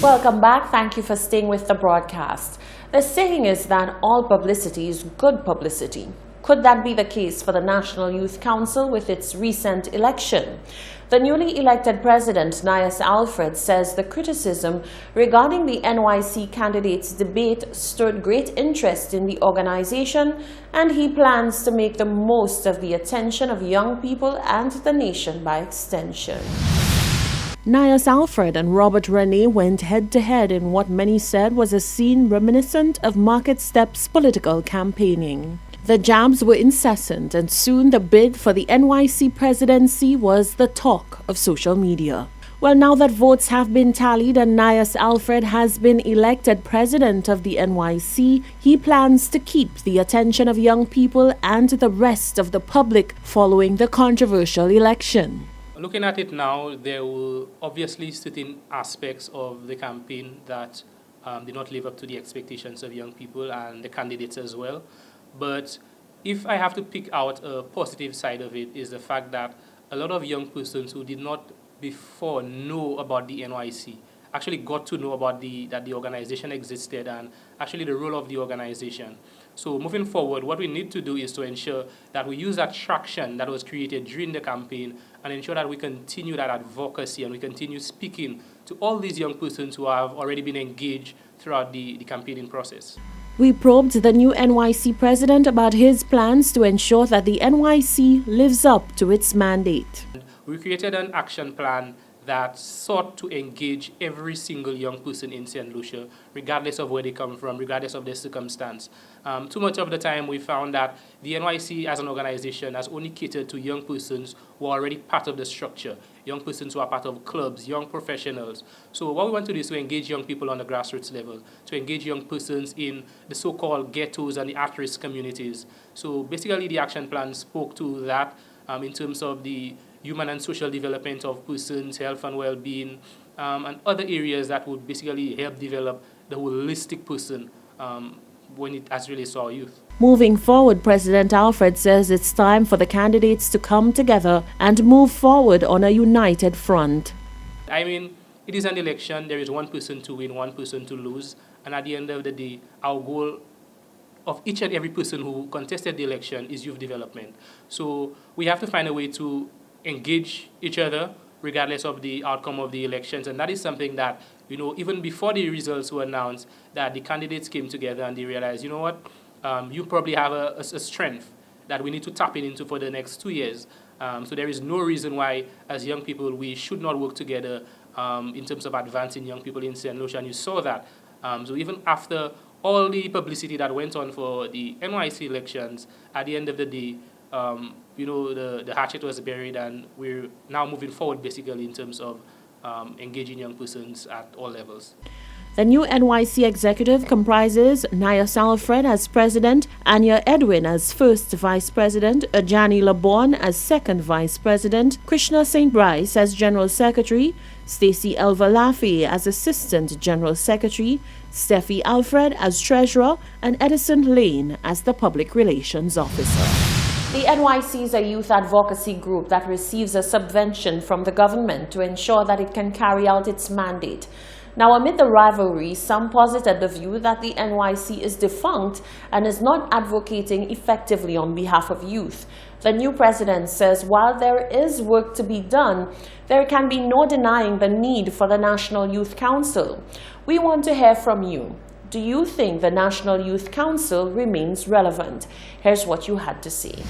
Welcome back. Thank you for staying with the broadcast. The saying is that all publicity is good publicity. Could that be the case for the National Youth Council with its recent election? The newly elected president, Nias Alfred, says the criticism regarding the NYC candidates' debate stirred great interest in the organization, and he plans to make the most of the attention of young people and the nation by extension. Nias Alfred and Robert Rene went head-to-head in what many said was a scene reminiscent of Market Step's political campaigning. The jabs were incessant, and soon the bid for the NYC presidency was the talk of social media. Well, now that votes have been tallied and Nias Alfred has been elected president of the NYC, he plans to keep the attention of young people and the rest of the public following the controversial election. Looking at it now, there will obviously certain aspects of the campaign that did not live up to the expectations of young people and the candidates as well. But if I have to pick out a positive side of it, is the fact that a lot of young persons who did not before know about the NYC actually got to know about that the organization existed and actually the role of the organization. So moving forward, what we need to do is to ensure that we use that traction that was created during the campaign and ensure that we continue that advocacy and we continue speaking to all these young persons who have already been engaged throughout the campaigning process. We probed the new NYC president about his plans to ensure that the NYC lives up to its mandate. We created an action plan that sought to engage every single young person in St. Lucia, regardless of where they come from, regardless of their circumstance. Too much of the time we found that the NYC as an organization has only catered to young persons who are already part of the structure, young persons who are part of clubs, young professionals. So what we want to do is to engage young people on the grassroots level, to engage young persons in the so-called ghettos and the at-risk communities. So basically the action plan spoke to that in terms of the human and social development of persons, health and well-being, and other areas that would basically help develop the holistic person when it has relates to our youth. Moving forward, President Alfred says it's time for the candidates to come together and move forward on a united front. I mean, it is an election. There is one person to win, one person to lose. And at the end of the day, our goal of each and every person who contested the election is youth development. So we have to find a way to engage each other regardless of the outcome of the elections, and that is something that, even before the results were announced, that the candidates came together and they realized, you probably have a strength that we need to tap into for the next 2 years. So there is no reason why, as young people, we should not work together in terms of advancing young people in St. Lucia, and you saw that. So even after all the publicity that went on for the NYC elections, at the end of the day, the hatchet was buried, and we're now moving forward basically in terms of engaging young persons at all levels. The new NYC executive comprises Nias Alfred as president, Anya Edwin as first vice president, Ajani Laborn as second vice president, Krishna St. Bryce as general secretary, Stacey Elva Laffey as assistant general secretary, Steffi Alfred as treasurer, and Edison Lane as the public relations officer. The NYC is a youth advocacy group that receives a subvention from the government to ensure that it can carry out its mandate. Now, amid the rivalry, some posited the view that the NYC is defunct and is not advocating effectively on behalf of youth. The new president says while there is work to be done, there can be no denying the need for the National Youth Council. We want to hear from you. Do you think the National Youth Council remains relevant? Here's what you had to say.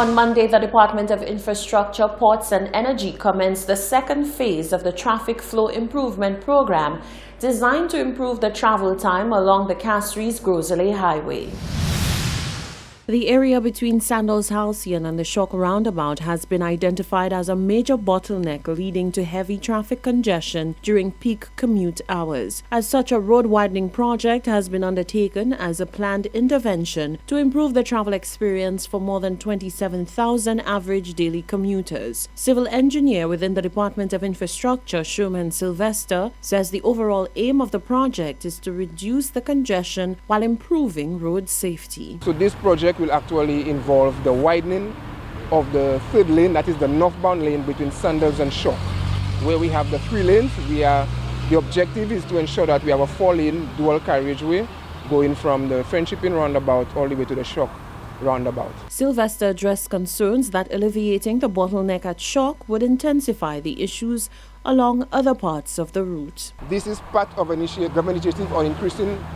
On Monday, the Department of Infrastructure, Ports and Energy commenced the second phase of the Traffic Flow Improvement Program designed to improve the travel time along the Castries-Grosley Highway. The area between Sandals Halcyon and the Shock Roundabout has been identified as a major bottleneck leading to heavy traffic congestion during peak commute hours. As such, a road widening project has been undertaken as a planned intervention to improve the travel experience for more than 27,000 average daily commuters. Civil engineer within the Department of Infrastructure, Sherman Sylvester, says the overall aim of the project is to reduce the congestion while improving road safety. So this project will actually involve the widening of the third lane, that is the northbound lane between Sandals and Shock. Where we have the 3 lanes, the objective is to ensure that we have a 4-lane dual carriageway going from the Friendshiping roundabout all the way to the Shock roundabout. Sylvester addressed concerns that alleviating the bottleneck at Shock would intensify the issues along other parts of the route. This is part of an government initiative on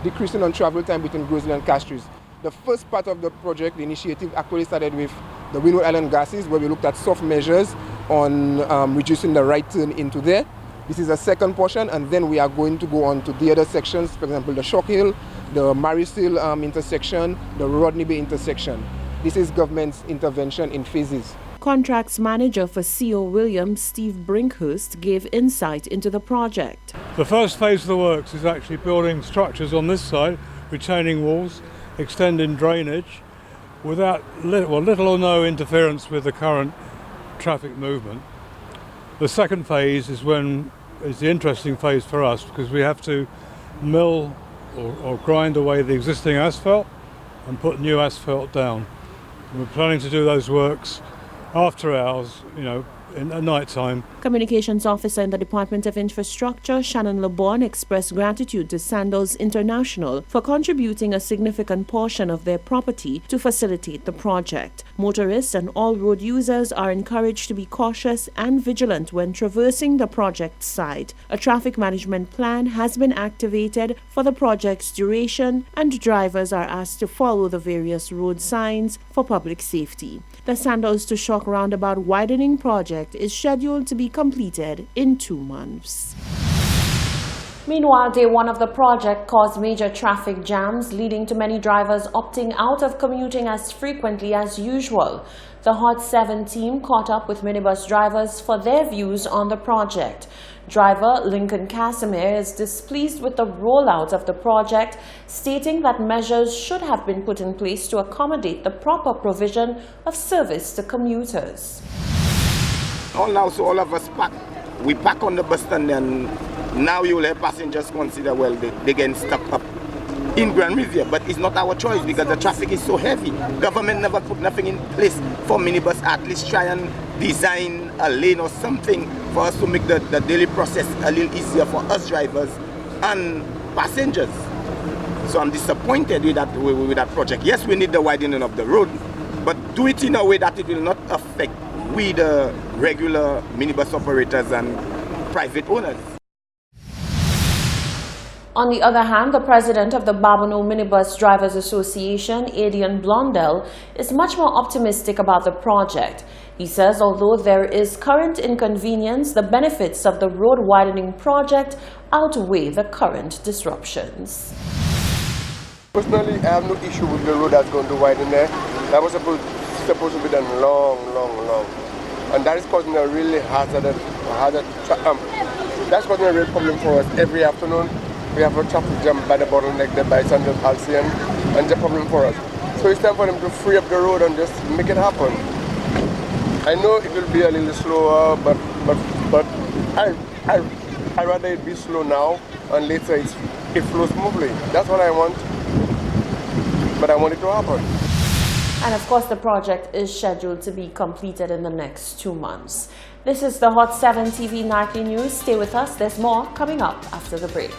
decreasing on travel time between Grosley and Castries. The first part of the project, the initiative, actually started with the Windward Island gases, where we looked at soft measures on reducing the right turn into there. This is a second portion, and then we are going to go on to the other sections, for example, the Shock Hill, the Maris Hill intersection, the Rodney Bay intersection. This is government's intervention in phases. Contracts manager for CO Williams, Steve Brinkhurst, gave insight into the project. The first phase of the works is actually building structures on this side, retaining walls, extending drainage without little or no interference with the current traffic movement. The second phase is the interesting phase for us, because we have to mill or grind away the existing asphalt and put new asphalt down. And we're planning to do those works after hours, at night time. Communications officer in the Department of Infrastructure, Shannon LeBon, expressed gratitude to Sandals International for contributing a significant portion of their property to facilitate the project. Motorists and all road users are encouraged to be cautious and vigilant when traversing the project site. A traffic management plan has been activated for the project's duration, and drivers are asked to follow the various road signs for public safety. The Sandals to Shock Roundabout widening project is scheduled to be completed in 2 months. Meanwhile, day 1 of the project caused major traffic jams, leading to many drivers opting out of commuting as frequently as usual. The Hot 7 team caught up with minibus drivers for their views on the project. Driver Lincoln Casimir is displeased with the rollout of the project, stating that measures should have been put in place to accommodate the proper provision of service to commuters. So all of us pack. We pack on the bus stand, and now you will have passengers consider, well, they get stuck up in Grand Riviere. But it's not our choice, because the traffic is so heavy. Government never put nothing in place for minibus. At least try and design a lane or something for us to make the daily process a little easier for us drivers and passengers. So I'm disappointed with that project. Yes, we need the widening of the road, but do it in a way that it will not affect the regular minibus operators and private owners. On the other hand, the president of the Babonneau Minibus Drivers Association, Adrian Blondell, is much more optimistic about the project. He says although there is current inconvenience, the benefits of the road widening project outweigh the current disruptions. Personally, I have no issue with the road that's going to widen there. That was supposed to be done long. And that is causing a really that's causing a real problem for us every afternoon. We have a traffic jam by the bottleneck there by Sandals Halcyon, and it's a problem for us. So it's time for them to free up the road and just make it happen. I know it will be a little slower, but I'd rather it be slow now and later it flows smoothly. That's what I want, but I want it to happen. And of course, the project is scheduled to be completed in the next 2 months. This is the Hot 7 TV Nightly News. Stay with us. There's more coming up after the break.